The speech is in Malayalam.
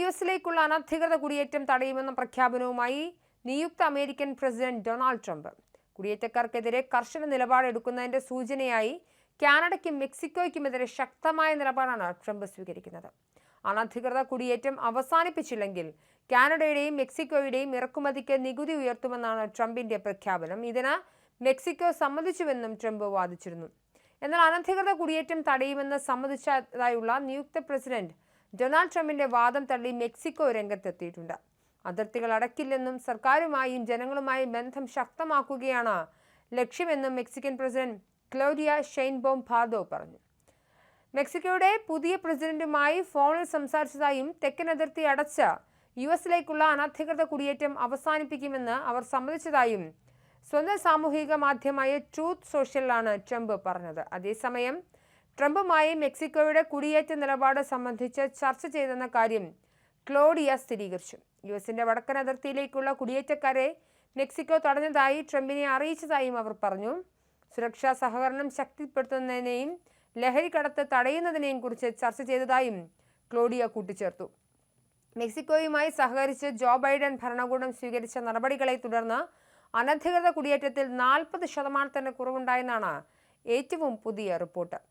യുഎസിലേക്കുള്ള അനധികൃത കുടിയേറ്റം തടയുമെന്ന പ്രഖ്യാപനവുമായി നിയുക്ത അമേരിക്കൻ പ്രസിഡന്റ് ഡൊണാൾഡ് ട്രംപ്. കുടിയേറ്റക്കാർക്കെതിരെ കർശന നിലപാടെടുക്കുന്നതിന്റെ സൂചനയായി കാനഡയ്ക്കും മെക്സിക്കോയ്ക്കുമെതിരെ ശക്തമായ നിലപാടാണ് ട്രംപ് സ്വീകരിക്കുന്നത്. അനധികൃത കുടിയേറ്റം അവസാനിപ്പിച്ചില്ലെങ്കിൽ കാനഡയുടെയും മെക്സിക്കോയുടെയും ഇറക്കുമതിക്ക് നികുതി ഉയർത്തുമെന്നാണ് ട്രംപിന്റെ പ്രഖ്യാപനം. ഇതിന് മെക്സിക്കോ സമ്മതിച്ചുവെന്നും ട്രംപ് വാദിച്ചിരുന്നു. എന്നാൽ അനധികൃത കുടിയേറ്റം തടയുമെന്ന് സമ്മതിച്ചതായുള്ള നിയുക്ത പ്രസിഡന്റ് ഡൊണാൾഡ് ട്രംപിന്റെ വാദം തള്ളി മെക്സിക്കോ രംഗത്തെത്തിയിട്ടുണ്ട്. അതിർത്തികൾ അടയ്ക്കില്ലെന്നും സർക്കാരുമായും ജനങ്ങളുമായും ബന്ധം ശക്തമാക്കുകയാണ് ലക്ഷ്യമെന്നും Mexican president Claudia Sheinbaum Pardo പറഞ്ഞു. മെക്സിക്കോയുടെ പുതിയ പ്രസിഡന്റുമായി ഫോണിൽ സംസാരിച്ചതായും തെക്കൻ അതിർത്തി അടച്ച് യുഎസിലേക്കുള്ള അനധികൃത കുടിയേറ്റം അവസാനിപ്പിക്കുമെന്ന് അവർ സമ്മതിച്ചതായും സ്വന്തം സാമൂഹിക മാധ്യമമായ ട്രൂത്ത് സോഷ്യലിലാണ് ട്രംപ് പറഞ്ഞത്. അതേസമയം ട്രംപുമായി മെക്സിക്കോയുടെ കുടിയേറ്റ നിലപാട് സംബന്ധിച്ച് ചർച്ച ചെയ്തെന്ന കാര്യം ക്ലോഡിയ സ്ഥിരീകരിച്ചു. യുഎസിന്റെ വടക്കൻ അതിർത്തിയിലേക്കുള്ള കുടിയേറ്റക്കാരെ മെക്സിക്കോ തടഞ്ഞതായി ട്രംപിനെ അറിയിച്ചതായും അവർ പറഞ്ഞു. സുരക്ഷാ സഹകരണം ശക്തിപ്പെടുത്തുന്നതിനെയും ലഹരിക്കടത്ത് തടയുന്നതിനെയും കുറിച്ച് ചർച്ച ചെയ്തതായും ക്ലോഡിയ കൂട്ടിച്ചേർത്തു. മെക്സിക്കോയുമായി സഹകരിച്ച് ജോ ബൈഡൻ ഭരണകൂടം സ്വീകരിച്ച നടപടികളെ തുടർന്ന് അനധികൃത കുടിയേറ്റത്തിൽ 40% കുറവുണ്ടായെന്നാണ് ഏറ്റവും പുതിയ റിപ്പോർട്ട്.